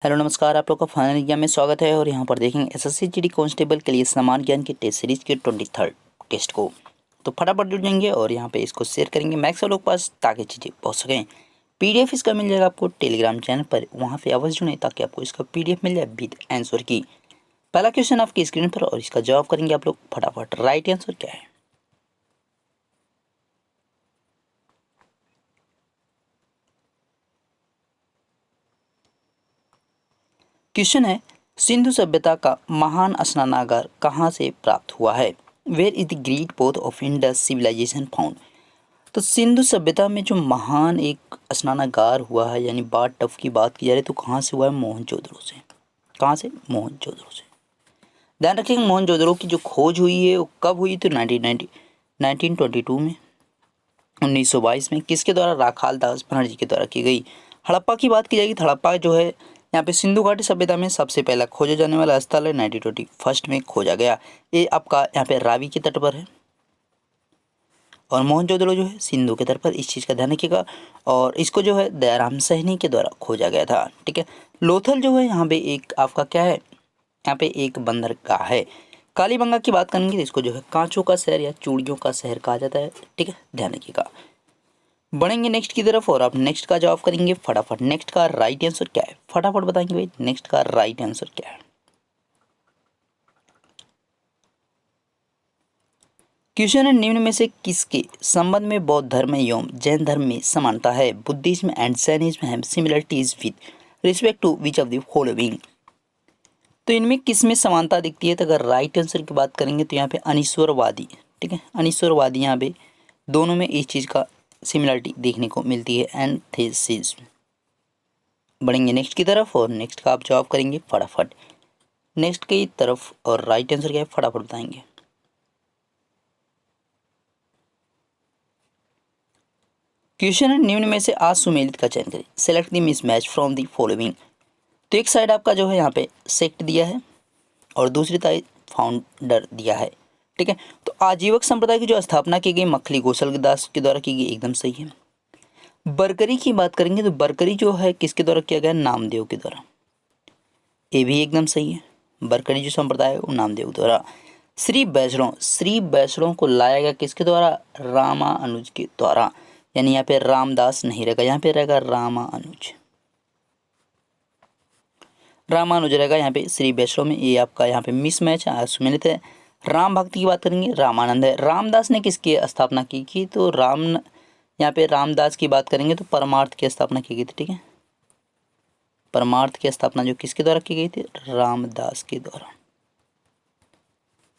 Hello नमस्कार, आप लोग का फाइनल एग्जाम में स्वागत है। और यहाँ पर देखेंगे एसएससी जीडी कांस्टेबल के लिए समान ज्ञान की टेस्ट सीरीज के 23rd टेस्ट को। तो फटाफट जुड़ जाएंगे और यहाँ पे इसको शेयर करेंगे मैक्स लोग पास ताकि चीज़ें पहुँच सकें। पीडीएफ इसका मिल जाएगा आपको टेलीग्राम चैनल पर, वहाँ पे अवश्य जुड़ें ताकि आपको इसका पीडीएफ मिल जाए विद आंसर की। पहला क्वेश्चन आपकी स्क्रीन पर और इसका जवाब करेंगे आप लोग फटाफट। राइट आंसर क्या है? क्वेश्चन है, सिंधु सभ्यता का महान स्नानागार कहाँ से प्राप्त हुआ है? Where is the great bath of Indus civilization found? तो सिंधु सभ्यता में जो महान एक स्नानागार हुआ है यानी बाथ टब की बात की जा रही है तो कहाँ से हुआ है? मोहनजोदड़ो से। कहाँ से? मोहनजोदड़ो से। ध्यान रखिएगा, मोहनजोदड़ो की जो खोज हुई है वो कब हुई? तो 1922 में, 1922 में। किसके द्वारा? राखाल दास बनर्जी के द्वारा की गई। हड़प्पा की बात की जाएगी तो हड़प्पा जो है यहाँ पे सिंधु घाटी सभ्यता में सबसे पहला खोजा जाने वाला स्थल है, 1921 में खोजा गया। ये आपका यहाँ पे रावी के तट पर है और मोहनजोदड़ो जो है सिंधु के तट पर। इस चीज़ का ध्यान रखिएगा। और इसको जो है दयाराम सहनी के द्वारा खोजा गया था। ठीक है। लोथल जो है यहाँ पे एक आपका क्या है? यहाँ पे एक बंदरगाह है। कालीबंगा की बात करेंगे तो इसको जो है कांचों का शहर या चूड़ियों का शहर कहा जाता है। ठीक है, ध्यान रखिएगा। बढ़ेंगे नेक्स्ट की तरफ और आप नेक्स्ट का जवाब करेंगे फटाफट। नेक्स्ट का राइट आंसर क्या है? फटाफट बताएंगे भाई, नेक्स्ट का राइट आंसर क्या है? क्वेश्चन है, निम्न में से किसके संबंध में बौद्ध धर्म एवं जैन धर्म में समानता है? Buddhism and Jainism have similarities with respect to which of the following? तो इनमें किस में समानता दिखती है? तो अगर राइट आंसर की बात करेंगे तो यहाँ पे अनीश्वरवादी। ठीक है, अनीश्वरवादी यहाँ पे दोनों में इस चीज़ का सिमिलरिटी देखने को मिलती है, एंथेसिज्म। बढ़ेंगे नेक्स्ट की तरफ और नेक्स्ट का आप जवाब करेंगे फटाफट। नेक्स्ट की तरफ और राइट आंसर क्या है फटाफट बताएंगे। क्वेश्चन है, निम्न में से असुमेलित का चयन करें। Select the mismatch from the following. तो एक साइड आपका जो है यहाँ पे सेक्ट दिया है और दूसरी साइड फाउंडर दिया है। ठीक है, तो आजीवक संप्रदाय की जो स्थापना की गई मखली गोसल दास के द्वारा की गई, एकदम सही है। बरकरी की बात करेंगे तो बरकरी जो है किसके द्वारा किया गया? नामदेव के द्वारा। ये भी एकदम सही है। बरकरी जो संप्रदाय है वो नामदेव द्वारा। श्री वैष्णव को लाया गया किसके द्वारा? रामानुज के द्वारा। यानी यहाँ पे रामदास नहीं रहेगा, यहाँ पे रहेगा रामानुज। रामानुज रहेगा यहाँ पे श्री वैष्णव में। ये आपका यहाँ पे मिस मैच सुमिलित है। राम भक्ति की बात करेंगे, रामानंद है। रामदास ने किसकी स्थापना की तो राम, यहाँ पे रामदास की बात करेंगे तो परमार्थ की स्थापना की गई थी। ठीक है, परमार्थ की स्थापना जो किसके द्वारा की गई थी? रामदास के द्वारा।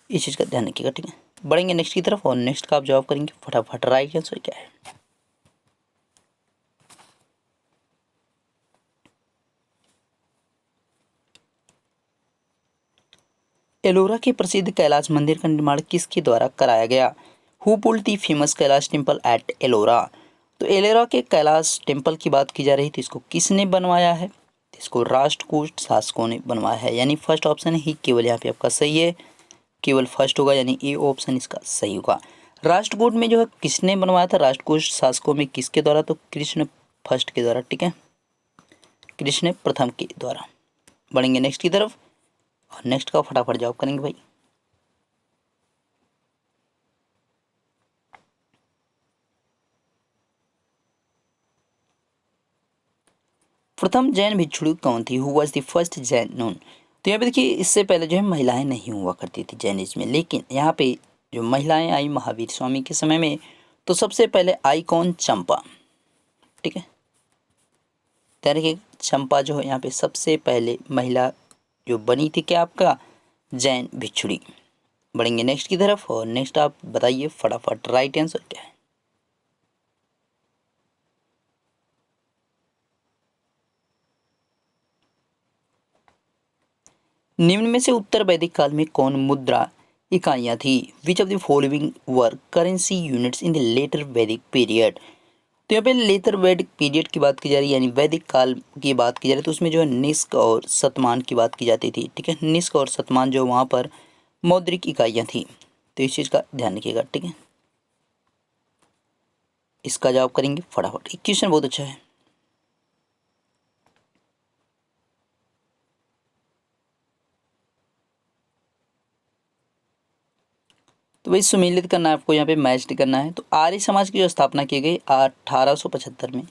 इस चीज़ का ध्यान रखिएगा। ठीक है, बढ़ेंगे नेक्स्ट की तरफ और नेक्स्ट का आप जवाब करेंगे फटाफट। राइट आंसर क्या है? एलोरा के प्रसिद्ध कैलाश मंदिर का निर्माण किसके द्वारा कराया गया? Who pulled the famous Kailash temple at Ellora? तो एलोरा के कैलाश टेम्पल की बात की जा रही थी, इसको किसने बनवाया है? इसको राष्ट्रकूट शासकों ने बनवाया है। यानी फर्स्ट ऑप्शन ही केवल यहाँ पे आपका सही है, केवल फर्स्ट होगा, यानी ए ऑप्शन इसका सही होगा। राष्ट्रकूट में जो है किसने बनवाया था? राष्ट्रकूट शासकों में किसके द्वारा? तो कृष्ण फर्स्ट के द्वारा। ठीक है, कृष्ण प्रथम के द्वारा। बढ़ेंगे नेक्स्ट की तरफ और नेक्स्ट का फटाफट जवाब करेंगे भाई। प्रथम जैन भिक्षुणी कौन थी? Who was the first Jain nun? तो यहाँ पे देखिए, इससे पहले जो है महिलाएं नहीं हुआ करती थी जैनिज्म में, लेकिन यहाँ पे जो महिलाएं आई महावीर स्वामी के समय में, तो सबसे पहले आई कौन? चंपा। ठीक है, देखिए चंपा जो है यहाँ पे सबसे पहले महिला जो बनी थी, क्या आपका? जैन भिक्षुणी। बढ़ेंगे नेक्स्ट की तरफ और नेक्स्ट आप बताइए फटाफट। राइट आंसर क्या है? निम्न में से उत्तर वैदिक काल में कौन मुद्रा इकाइयाँ थी? Which of the following were currency units in the later Vedic period? तो यहाँ पे लेटर वैदिक पीरियड की बात की जा रही है, यानी वैदिक काल की बात की जा रही है, तो उसमें जो है निष्क और शतमान की बात की जाती थी। ठीक है, निष्क और शतमान जो वहाँ पर मौद्रिक इकाइयाँ थी। तो इस चीज़ का ध्यान रखिएगा। ठीक है, इसका जवाब करेंगे फटाफट। क्वेश्चन बहुत अच्छा है। तो भाई सुमेलित करना है आपको, यहाँ पे मैच्ड करना है। तो आर्य समाज की जो स्थापना की गई 1875 में,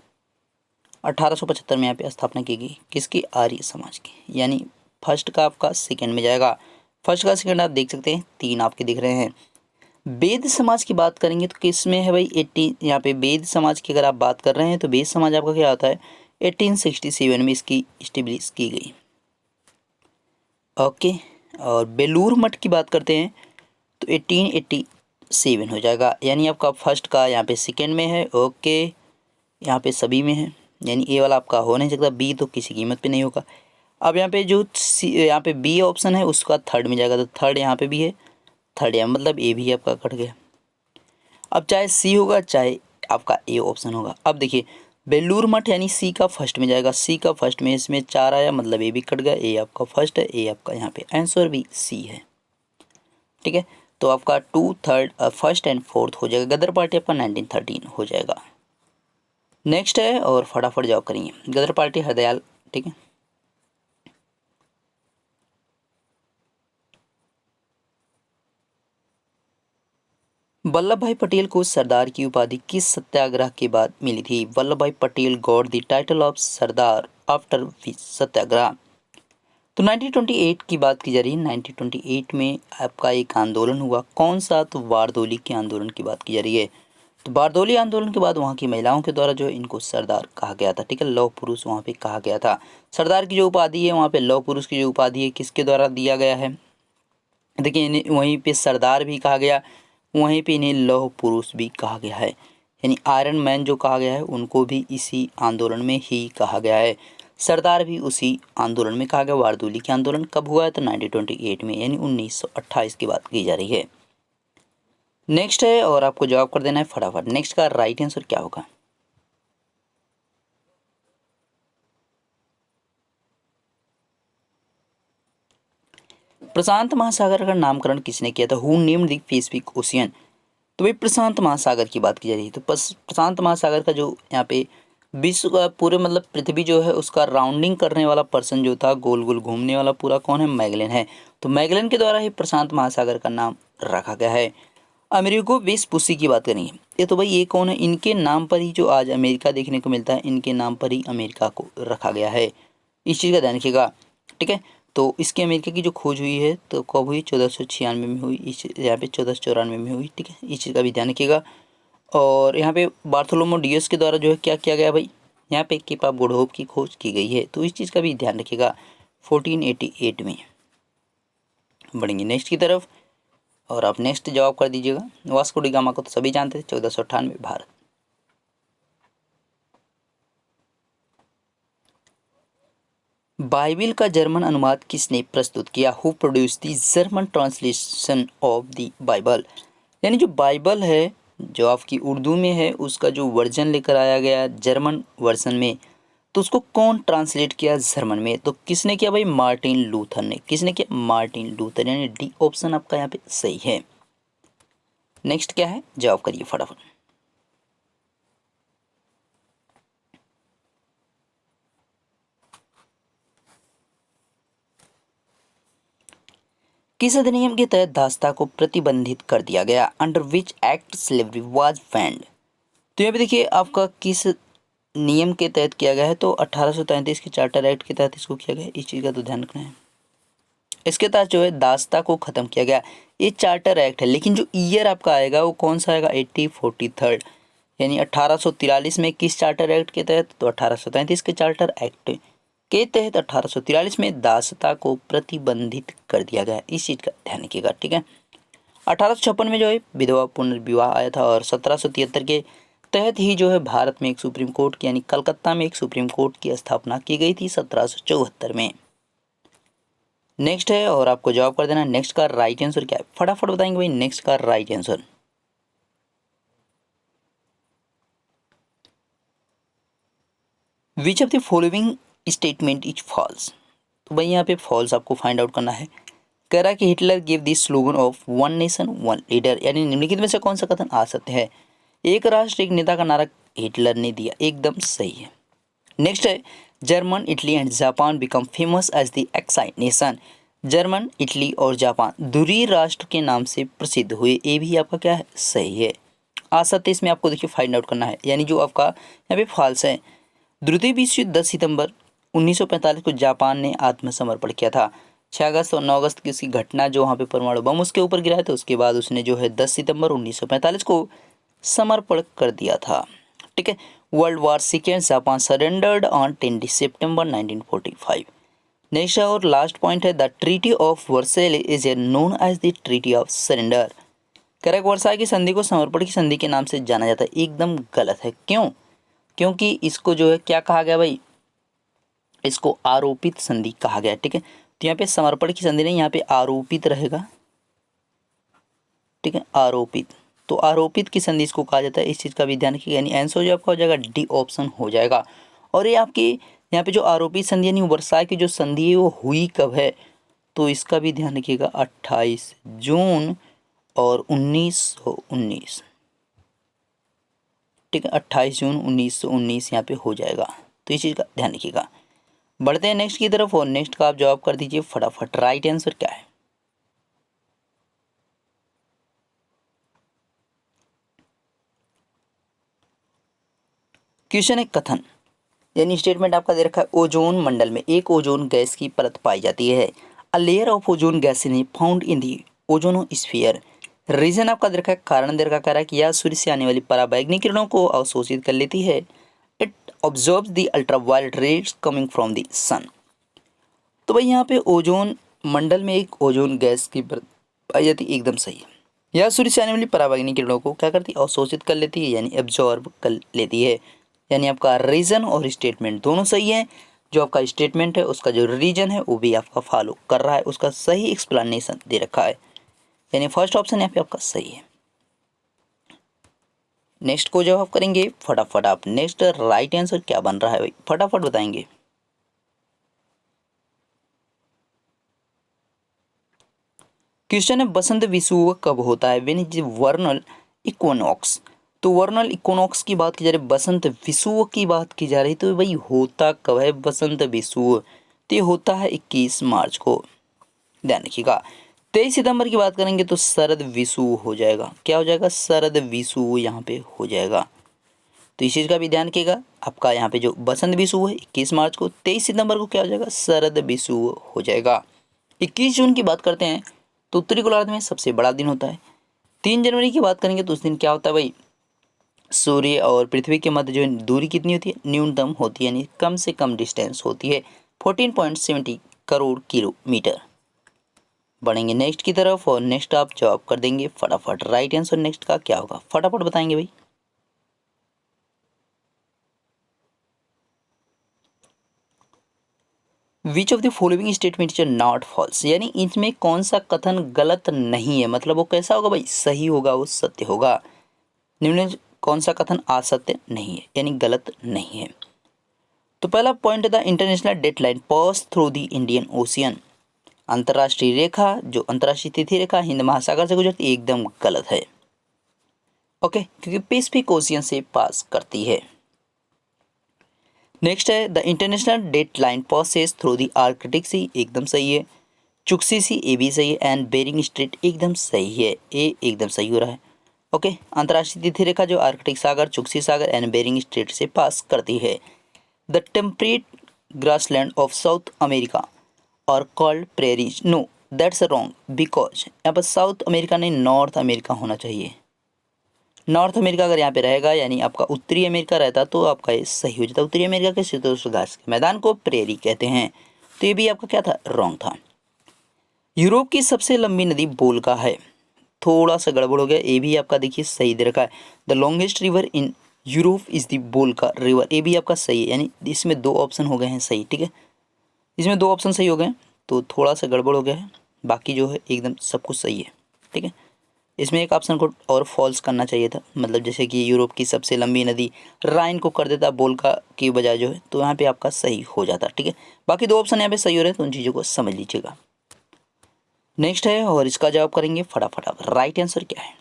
1875 में यहाँ पे स्थापना की गई किसकी, आर्य समाज की। यानी फर्स्ट का आपका सेकंड में जाएगा, फर्स्ट का सेकंड आप देख सकते हैं, 3 आपके दिख रहे हैं। वेद समाज की बात करेंगे तो किस में है भाई, 18, यहाँ पे वेद समाज की अगर आप बात कर रहे हैं तो वेद समाज आपका क्या होता है, 1867 में इसकी स्टेब्लिश की गई। ओके, और बेलूर मठ की बात करते हैं तो 1887 हो जाएगा। यानी आपका फर्स्ट का यहाँ पे सेकेंड में है, ओके, यहाँ पे सभी में है, यानी ए वाला आपका हो नहीं सकता, बी तो किसी कीमत पे नहीं होगा। अब यहाँ पे जो यहाँ पे बी ऑप्शन है उसका थर्ड में जाएगा, तो थर्ड यहाँ पे भी है, थर्ड यहाँ मतलब ए भी आपका कट गया। अब चाहे सी होगा चाहे आपका ए ऑप्शन होगा। अब देखिए बेलूर मठ यानी सी का फर्स्ट में जाएगा, सी का फर्स्ट में, इसमें 4 आया मतलब ए भी कट गया, ए आपका फर्स्ट है, ए आपका यहाँ पे आंसर भी सी है। ठीक है, तो आपका 2 थर्ड फर्स्ट एंड फोर्थ हो जाएगा। गदर पार्टी आपका 1913 हो जाएगा। नेक्स्ट है और फटाफट जवाब करेंगे, गदर पार्टी हरदयाल। ठीक है, वल्लभ भाई पटेल को सरदार की उपाधि किस सत्याग्रह के बाद मिली थी। Vallabhbhai Patel got the title of Sardar after which satyagraha. तो 1928 की बात की जा रही है। 1928 में आपका एक आंदोलन हुआ, कौन सा, तो बारदोली के आंदोलन की बात की जा रही है। तो बारदोली आंदोलन के बाद वहाँ की महिलाओं के द्वारा जो है इनको सरदार कहा गया था। ठीक है, लौह पुरुष वहाँ पे कहा गया था। सरदार की जो उपाधि है वहाँ पे लौह पुरुष की जो उपाधि है किसके द्वारा दिया गया है, देखिए इन्हें वहीं पे सरदार भी कहा गया, वहीं पे इन्हें लौह पुरुष भी कहा गया है। यानी आयरन मैन जो कहा गया है उनको भी इसी आंदोलन में ही कहा गया है। सरदार भी उसी आंदोलन में कहा गया। बारदोली के आंदोलन कब हुआ है, तो 1928 में, यानी 1928 की बात की जा रही है। नेक्स्ट है और आपको जवाब कर देना है फटाफट। नेक्स्ट का राइट आंसर क्या होगा, प्रशांत महासागर का नामकरण किसने किया था। Who named the Pacific ocean. तो भाई प्रशांत महासागर की बात की जा रही है। तो प्रशांत महासागर का जो यहाँ पे विश्व का पूरे मतलब पृथ्वी जो है उसका राउंडिंग करने वाला पर्सन जो था, गोल गोल घूमने वाला पूरा, कौन है, मैगलेन है। तो मैगलेन के द्वारा ही प्रशांत महासागर का नाम रखा गया है। अमेरिको वेस्पुसी की बात करेंगे, ये तो भाई ये कौन है, इनके नाम पर ही जो आज अमेरिका देखने को मिलता है, इनके नाम पर ही अमेरिका को रखा गया है। इस चीज़ का ध्यान रखिएगा। ठीक है, तो इसकी अमेरिका की जो खोज हुई है तो कब हुई, 1496 में हुई, इस यहाँ पे 1494 में हुई। ठीक है, इस चीज़ का भी ध्यान रखिएगा। और यहाँ पे बार्थोलोमो डियस के द्वारा जो है क्या किया गया भाई, यहाँ पे केप ऑफ गुड होप की खोज की गई है, तो इस चीज़ का भी ध्यान रखिएगा। 1488 में बढ़ेंगे नेक्स्ट की तरफ और आप नेक्स्ट जवाब कर दीजिएगा। वास्को डी गामा को तो सभी जानते थे, 1498 भारत। बाइबिल का जर्मन अनुवाद किसने प्रस्तुत किया। Who produce the German translation of the Bible. यानी जो बाइबल है जो आपकी उर्दू में है उसका जो वर्जन लेकर आया गया जर्मन वर्जन में, तो उसको कौन ट्रांसलेट किया जर्मन में, तो किसने किया भाई, मार्टिन लूथर ने। किसने किया, मार्टिन लूथर, यानी डी ऑप्शन आपका यहाँ पे सही है। नेक्स्ट क्या है, जवाब करिए फटाफट। किस अधिनियम के तहत दासता को प्रतिबंधित कर दिया गया। Under which act slavery was band. तो यहाँ पे देखिए आपका किस नियम के तहत किया गया है, तो 1833 के चार्टर एक्ट के तहत इसको किया गया। इस चीज़ का तो ध्यान रखना है। इसके तहत जो है दासता को ख़त्म किया गया। ये चार्टर एक्ट है, लेकिन जो ईयर आपका आएगा वो कौन सा आएगा, 1843, यानी 1843 में किस चार्टर एक्ट के तहत, तो 1833 के चार्टर एक्ट के तहत 1843 में दासता को प्रतिबंधित कर दिया गया। इस चीज़ का ध्यान रखिएगा। ठीक है, 1856 में जो है विधवा पुनर्विवाह आया था और 1773 के तहत ही जो है भारत में एक सुप्रीम कोर्ट की, यानी कलकत्ता में एक सुप्रीम कोर्ट की स्थापना की गई थी 1774 में। नेक्स्ट है और आपको जवाब कर देना। नेक्स्ट का राइट आंसर क्या है, फटाफट बताएंगे भाई। नेक्स्ट का right answer, which of the following statement is false. तो भाई यहाँ पे फॉल्स आपको फाइंड आउट करना है। कह रहा है कि Hitler give this slogan of one nation one leader, यानी निम्नलिखित में से कौन सा कथन आ सकते हैं। एक राष्ट्र एक नेता का नारा हिटलर ने दिया, एकदम सही है। नेक्स्ट है, German Italy and Japan become famous as the axis nation. German, Italy और जापान ध्रुवीय राष्ट्र के नाम से प्रसिद्ध हुए। ये भी आपका क्या है, सही है। असत्य इसमें आपको देखिए फाइंड आउट करना है, यानी जो आपका यहाँ पे फॉल्स है। द्वितीय विश्व युद्ध 10 सितंबर 1945 को जापान ने आत्मसमर्पण किया था। 6 अगस्त और 9 अगस्त की उसकी घटना जो वहाँ पे परमाणु बम उसके ऊपर गिरा था, उसके बाद उसने जो है 10 सितंबर 1945 को समर्पण कर दिया था। ठीक है। World war second Japan surrendered on 10 सितंबर 1945। नेक्स्ट और लास्ट पॉइंट है, the treaty of Versailles is known as the treaty of surrender. Correct, Versailles की संधि को समर्पण की संधि के नाम से जाना जाता है। एकदम गलत है। क्यों? क्योंकि इसको जो है क्या कहा गया भाई, इसको आरोपित संधि कहा गया। ठीक है, तो यहाँ पे समर्पण की संधि नहीं, यहाँ पे आरोपित रहेगा। ठीक है, आरोपित, तो आरोपित की संधि इसको कहा जाता है। इस चीज़ का भी ध्यान रखिएगा, यानी आंसर जो आपका हो जाएगा डी ऑप्शन हो जाएगा। और ये आपकी यहाँ पे जो आरोपित संधि यानी वर्साई की जो संधि है वो हुई कब है, तो इसका भी ध्यान रखिएगा 28 जून और 1919। ठीक है, 28 जून 1919 यहाँ पे हो जाएगा, तो इस चीज़ का ध्यान रखिएगा। बढ़ते हैं नेक्स्ट की तरफ, और नेक्स्ट का आप जवाब कर दीजिए फटाफट। राइट आंसर क्या है? क्वेश्चन है कथन, यानी स्टेटमेंट आपका दे रखा है, ओजोन मंडल में एक ओजोन गैस की परत पाई जाती है। A layer of ozone gas is found in the ozonosphere. Reason आपका दे रखा है, कारण दे रखा है कि यह सूर्य से आने वाली पराबैंगनी किरणों को अवशोषित कर लेती है। It observes the ultraviolet rays coming from the sun. तो भाई यहाँ पे ओजोन मंडल में एक ओजोन गैस की परत पाई जाती है, एकदम सही है। यह सूर्य से आने वाली पराबैंगनी किरणों को क्या करती है, अवशोषित कर लेती है, यानी एब्जॉर्ब कर लेती है। यानी आपका रीजन और स्टेटमेंट दोनों सही है। जो आपका स्टेटमेंट है उसका जो रीजन है वो भी आपका फॉलो कर रहा है, उसका सही एक्सप्लेनेशन दे रखा है, यानी फर्स्ट ऑप्शन यहाँ पे आपका सही है। नेक्स्ट को जवाब करेंगे फटाफट आप। नेक्स्ट राइट आंसर क्या बन रहा है भाई, फटाफट बताएंगे। क्वेश्चन है, बसंत विषुवत कब होता है? When is वर्नल equinox. तो वर्नल इक्विनॉक्स की बात की जा रही, बसंत विषुव की बात की जा रही, तो भाई होता कब है बसंत विषुव? तो ये होता है 21 मार्च को, ध्यान रखिएगा। 23 सितंबर की बात करेंगे तो शरद विषुव हो जाएगा। क्या हो जाएगा? शरद विषुव यहाँ पे हो जाएगा, तो इस चीज़ का भी ध्यान रखिएगा। आपका यहाँ पे जो बसंत विषुव है 21 मार्च को, 23 सितंबर को क्या हो जाएगा? शरद विषुव हो जाएगा। 21 जून की बात करते हैं तो उत्तरी गोलार्ध में सबसे बड़ा दिन होता है। 3 जनवरी की बात करेंगे तो उस दिन क्या होता है भाई, सूर्य और पृथ्वी के मध्य जो दूरी कितनी होती है? न्यूनतम होती है, यानी कम से कम डिस्टेंस होती है 14.70 करोड़ किलोमीटर। बढ़ेंगे नेक्स्ट की तरफ, और नेक्स्ट आप जवाब कर देंगे फटाफट। राइट आंसर नेक्स्ट का क्या होगा, फटाफट बताएंगे भाई। Which of the following statement is not false, यानी इसमें कौन सा कथन गलत नहीं है, मतलब वो कैसा होगा भाई, सही होगा, वो सत्य होगा। निम्न कौन सा कथन असत्य नहीं है, यानी गलत नहीं है। तो पहला पॉइंट है, the international date line pass through the Indian ocean. अंतर्राष्ट्रीय रेखा, जो अंतर्राष्ट्रीय तिथि रेखा हिंद महासागर से गुजरती, एकदम गलत है। ओके, क्योंकि पैसिफिक ओशियन से पास करती है। नेक्स्ट है, the international date line passes through the Arctic sea, एकदम सही है। चुक्सी सी, ए भी सही है, एंड बेरिंग स्ट्रेट एकदम सही है, ए एकदम सही हो रहा है। ओके, अंतर्राष्ट्रीय तिथि रेखा जो आर्कटिक सागर, चुक्सी सागर एंड बेरिंग स्ट्रेट से पास करती है। The temperate grassland of South America और called prairies, no that's wrong because यहाँ पर साउथ अमेरिका नहीं नॉर्थ अमेरिका होना चाहिए। नॉर्थ अमेरिका अगर यहाँ पे रहेगा, यानी आपका उत्तरी अमेरिका रहता तो आपका ये सही हो जाता। उत्तरी अमेरिका के शीतोष्ण घास के मैदान को प्रेरी कहते हैं, तो ये भी आपका क्या था, रॉन्ग था। यूरोप की सबसे लंबी नदी वोल्गा है, थोड़ा सा गड़बड़ हो गया, ये भी आपका देखिए सही दे रखा है। The longest river in Europe is the Volga river, ये भी आपका सही है, यानी इसमें 2 ऑप्शन हो गए हैं सही। ठीक है, इसमें 2 ऑप्शन सही हो गए, तो थोड़ा सा गड़बड़ हो गया है, बाकी जो है एकदम सब कुछ सही है। ठीक है, इसमें एक ऑप्शन को और फॉल्स करना चाहिए था, मतलब जैसे कि यूरोप की सबसे लंबी नदी राइन को कर देता वोल्गा की बजाय जो है, तो यहाँ पे आपका सही हो जाता। ठीक है, बाकी 2 ऑप्शन यहाँ पे सही हो रहे हैं, तो उन चीज़ों को समझ लीजिएगा। नेक्स्ट है, और इसका जवाब करेंगे फटाफट आप। राइट आंसर क्या है?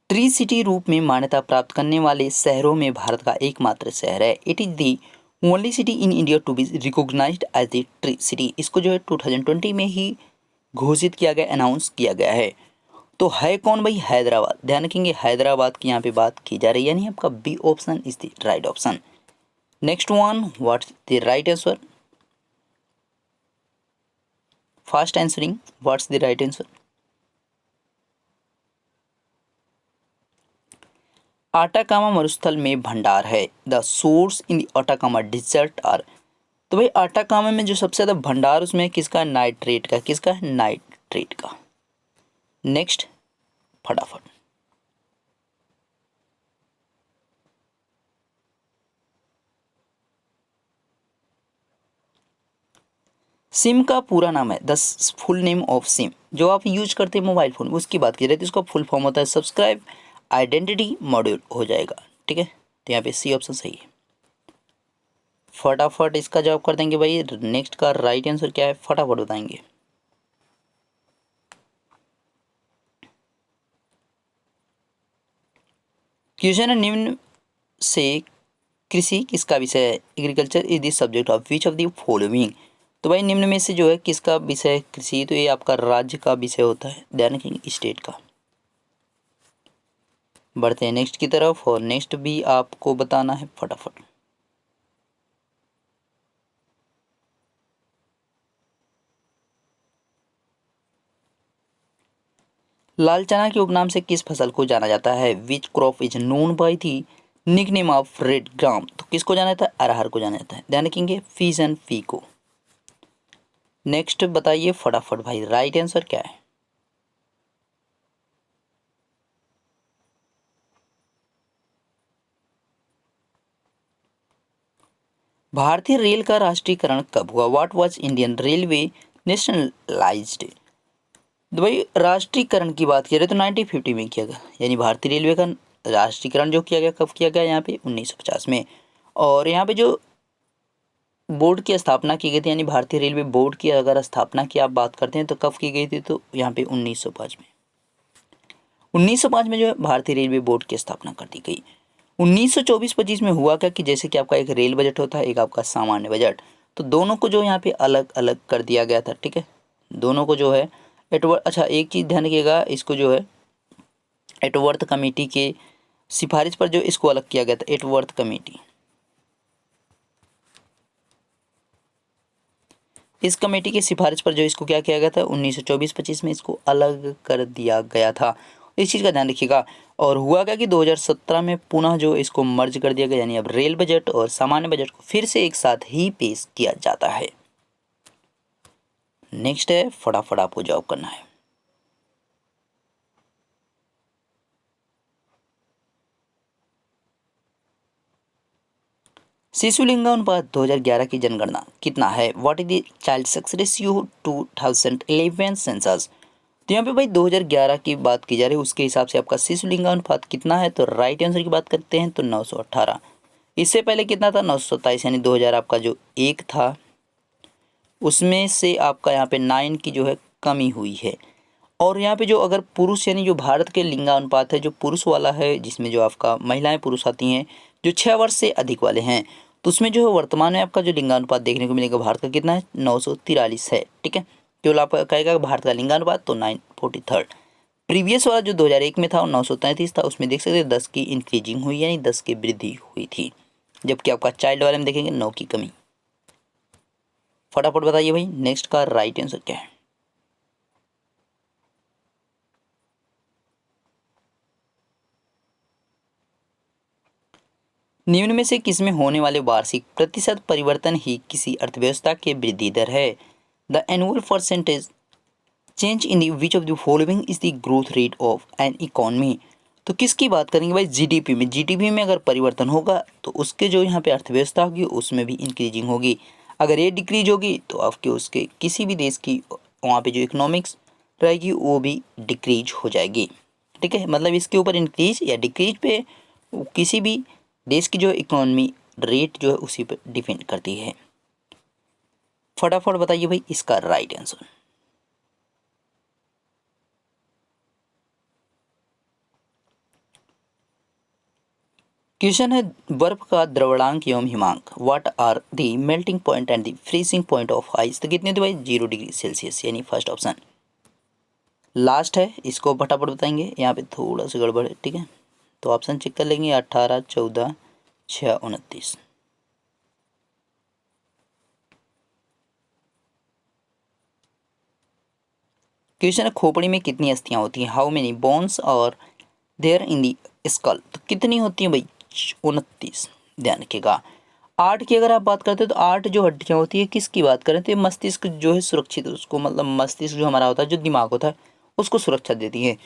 ट्री सिटी रूप में मान्यता प्राप्त करने वाले शहरों में भारत का एकमात्र शहर है। It is the only city in India to be recognised as the tree city. इसको जो है 2020 में ही घोषित किया गया, अनाउंस किया गया है। तो है कौन भाई? हैदराबाद। ध्यान रखेंगे हैदराबाद की यहाँ पे बात की जा रही है, यानी आपका B option is the right option. Next one, what's the right answer? Fast answering, what's the right answer? Atacama मरुस्थल में भंडार है। The source in the Atacama desert are. तो भाई आटाकामा में जो सबसे ज़्यादा भंडार उसमें किसका? नाइट्रेट का। किसका? नाइट्रेट का। नेक्स्ट, फटाफट। सिम का पूरा नाम है, the full name of SIM, जो आप यूज करते हैं मोबाइल फ़ोन, उसकी बात की जाए तो उसका फुल फॉर्म होता है सब्सक्राइब आइडेंटिटी मॉड्यूल हो जाएगा। ठीक है, तो यहाँ पे सी ऑप्शन सही है। फटाफट इसका जवाब कर देंगे भाई। नेक्स्ट का राइट आंसर क्या है, फटाफट बताएंगे। क्वेश्चन है, निम्न से कृषि किसका विषय है? Agriculture is the subject of which of the following. तो भाई निम्न में से जो है किसका विषय है कृषि? तो ये आपका राज्य का विषय होता है, ध्यान रखेंगे, स्टेट का। बढ़ते हैं नेक्स्ट की तरफ, और नेक्स्ट भी आपको बताना है फटाफट। लाल चना के उपनाम से किस फसल को जाना जाता है? Which crop is known by the nickname of red ग्राम। तो किसको जाना जाता है? अरहर को जाना जाता है, ध्यान रखेंगे, फीजन फी को। नेक्स्ट बताइए फटाफट भाई, राइट आंसर क्या है? भारतीय रेल का राष्ट्रीयकरण कब हुआ? What was Indian railway nationalised. तो भाई राष्ट्रीयकरण की बात करें तो 1950 में किया गया, यानी भारतीय रेलवे का राष्ट्रीयकरण जो किया गया कब किया गया? यहाँ पे 1950 में। और यहाँ पे जो बोर्ड की स्थापना की गई थी, यानी भारतीय रेलवे बोर्ड की अगर स्थापना की आप बात करते हैं तो कब की गई थी? तो यहाँ पे 1905 में। 1905 में जो है भारतीय रेलवे बोर्ड की स्थापना कर दी गई। 1924-25 में हुआ क्या कि जैसे कि आपका एक रेल बजट होता है, एक आपका सामान्य बजट, तो दोनों को जो यहाँ पे अलग अलग कर दिया गया था। ठीक है, दोनों को जो है अच्छा एक चीज़ ध्यान रखिएगा, इसको जो है एटवर्थ कमेटी के सिफारिश पर जो इसको अलग किया गया था, एटवर्थ कमेटी, इस कमेटी की सिफारिश पर जो इसको क्या किया गया था 1924-25 में इसको अलग कर दिया गया था। इस चीज़ का ध्यान रखिएगा। और हुआ क्या कि 2017 में पुनः जो इसको मर्ज कर दिया गया, यानी अब रेल बजट और सामान्य बजट को फिर से एक साथ ही पेश किया जाता है। नेक्स्ट है, फटाफट आपको जवाब करना है। शिशु लिंगानुपात 2011 की जनगणना कितना है? What is the child sex ratio 2011 census. तो यहाँ पे भाई 2011 की बात की जा रही है, उसके हिसाब से आपका शिशु लिंगानुपात कितना है? तो राइट आंसर की बात करते हैं तो 918। इससे पहले कितना था? 927, यानी 2000 आपका जो एक था उसमें से आपका यहाँ पे 9 की जो है कमी हुई है। और यहाँ पे जो अगर पुरुष, यानी जो भारत के लिंगानुपात है जो पुरुष वाला है, जिसमें जो आपका महिलाएं पुरुष आती हैं जो 6 वर्ष से अधिक वाले हैं, तो उसमें जो है वर्तमान में आपका जो लिंगानुपात देखने को मिलेगा भारत का कितना है? 943 है। ठीक है, केवल आपका कहेगा भारत का लिंगानुपात तो 943। प्रीवियस वाला जो 2001 में था वो 933 था, उसमें देख सकते हैं 10 की इंक्रीजिंग हुई, यानी 10 की वृद्धि हुई थी। जबकि आपका चाइल्ड वाले में देखेंगे 9 की कमी। फटाफट बताइए भाई, नेक्स्ट का राइट आंसर क्या है? निम्न में से किसमें होने वाले वार्षिक प्रतिशत परिवर्तन ही किसी अर्थव्यवस्था के वृद्धि दर है? The annual percentage change in which of the following is the growth rate of an economy. तो किसकी बात करेंगे भाई? जीडीपी में। जीडीपी में अगर परिवर्तन होगा तो उसके जो यहाँ पे अर्थव्यवस्था होगी उसमें भी इंक्रीजिंग होगी। अगर ये डिक्रीज होगी तो आपके उसके किसी भी देश की वहाँ पे जो इकोनॉमिक्स रहेगी वो भी डिक्रीज हो जाएगी। ठीक है, मतलब इसके ऊपर इंक्रीज या डिक्रीज पे किसी भी देश की जो इकोनॉमी रेट जो है उसी पर डिपेंड करती है। फटाफट बताइए भाई इसका राइट आंसर। क्वेश्चन है बर्फ का द्रवणांक एवं हिमांक what are the melting point and the freezing point of ice. तो कितने होते भाई 0 डिग्री सेल्सियस, यानी फर्स्ट ऑप्शन लास्ट है। इसको फटाफट बताएंगे, यहाँ पे थोड़ा सा गड़बड़ है, ठीक है। तो ऑप्शन चेक कर लेंगे 18, 14, 6, 29। क्वेश्चन है खोपड़ी में कितनी अस्थियां होती हैं, हाउ मेनी बोन्स और देयर इन दी स्कल। तो कितनी होती हैं भाई 29। ध्यान रखिएगा 8 की अगर आप बात करते हैं तो 8 जो हड्डियां होती है किसकी बात करें तो मस्तिष्क जो है सुरक्षित, उसको मतलब मस्तिष्क जो हमारा होता है, जो दिमाग होता है उसको सुरक्षा देती है।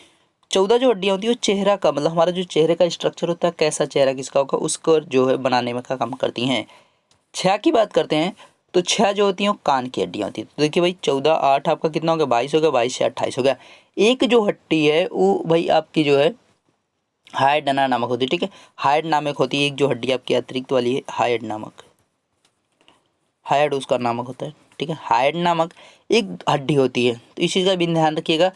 14 जो हड्डियां होती है वो चेहरा का मतलब हमारा जो चेहरे का स्ट्रक्चर होता है, कैसा चेहरा किसका होगा, उसको जो है बनाने में का काम करती हैं। 6 की बात करते हैं तो 6 जो होती हैं वो कान की हड्डियां होती है। तो देखिए भाई 14, 8 आपका कितना हो गया 22 हो गया, 22 से 28 हो गया। एक जो हड्डी है वो भाई आपकी जो है हाइड नामक होती है, ठीक है। हाइड नामक होती है एक जो हड्डी आपकी अतिरिक्त वाली है, हाइड नामक, हाइड उसका नामक होता है, ठीक है। हाइड नामक एक हड्डी होती है, तो इस चीज़ का भी ध्यान रखिएगा।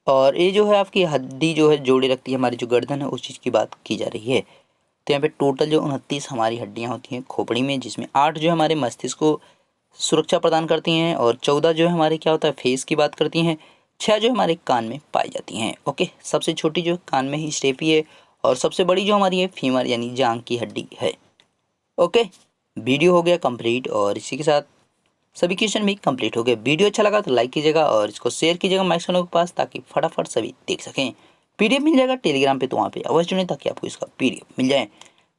और ये जो है आपकी हड्डी जो है जोड़े रखती है हमारी जो गर्दन है, उस चीज़ की बात की जा रही है। तो यहाँ पे टोटल जो 29 हमारी हड्डियाँ होती हैं खोपड़ी में, जिसमें 8 जो हमारे मस्तिष्क को सुरक्षा प्रदान करती हैं और 14 जो है हमारे क्या होता है फेस की बात करती हैं, 6 जो हमारे कान में पाई जाती हैं। ओके, सबसे छोटी जो कान में ही स्टेपी है और सबसे बड़ी जो हमारी है फीमर यानी जांघ की हड्डी है। ओके, वीडियो हो गया कंप्लीट और इसी के साथ सभी क्वेश्चन भी कंप्लीट हो गए। वीडियो अच्छा लगा तो लाइक कीजिएगा और इसको शेयर कीजिएगा मैक्सिमम के पास, ताकि फटाफट सभी देख सकें। पीडीएफ मिल जाएगा टेलीग्राम पे, तो वहाँ पे अवश्य जुड़ें ताकि आपको इसका पीडीएफ मिल जाए।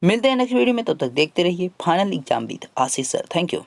मिलते हैं नेक्स्ट वीडियो में, तब तक देखते रहिए final exam with Ashish sir. Thank you.